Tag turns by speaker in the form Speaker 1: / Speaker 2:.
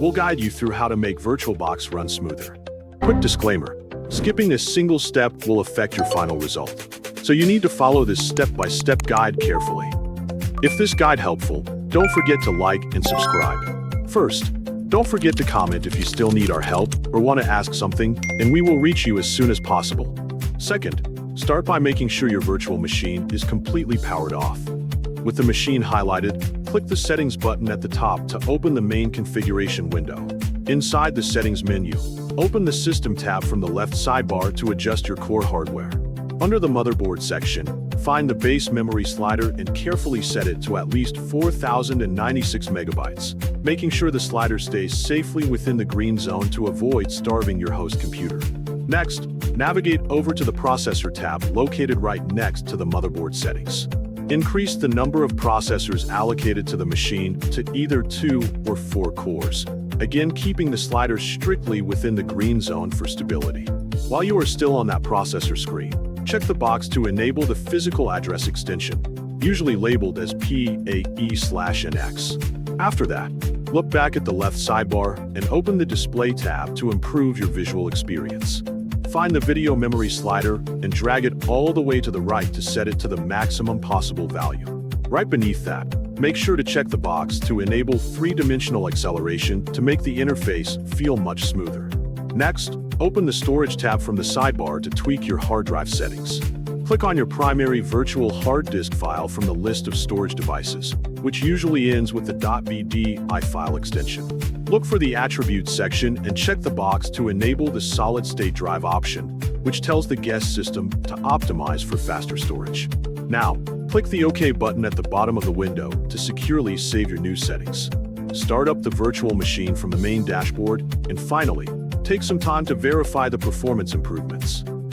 Speaker 1: We'll guide you through how to make VirtualBox run smoother. Quick disclaimer, skipping a single step will affect your final result, so you need to follow this step-by-step guide carefully. If this guide helpful, don't forget to like and subscribe. First, don't forget to comment if you still need our help or want to ask something, and we will reach you as soon as possible. Second, start by making sure your virtual machine is completely powered off. With the machine highlighted, click the Settings button at the top to open the main configuration window. Inside the Settings menu, open the System tab from the left sidebar to adjust your core hardware. Under the Motherboard section, find the base memory slider and carefully set it to at least 4096 megabytes, making sure the slider stays safely within the green zone to avoid starving your host computer. Next, navigate over to the Processor tab located right next to the motherboard settings. Increase the number of processors allocated to the machine to either 2 or 4 cores, again keeping the slider strictly within the green zone for stability. While you are still on that processor screen, check the box to enable the physical address extension, usually labeled as PAE/NX. After that, look back at the left sidebar and open the Display tab to improve your visual experience. Find the video memory slider and drag it all the way to the right to set it to the maximum possible value. Right beneath that, make sure to check the box to enable 3-dimensional acceleration to make the interface feel much smoother. Next, open the Storage tab from the sidebar to tweak your hard drive settings. Click on your primary virtual hard disk file from the list of storage devices, which usually ends with the .vdi file extension. Look for the Attributes section and check the box to enable the solid-state drive option, which tells the guest system to optimize for faster storage. Now, click the OK button at the bottom of the window to securely save your new settings. Start up the virtual machine from the main dashboard, and finally, take some time to verify the performance improvements.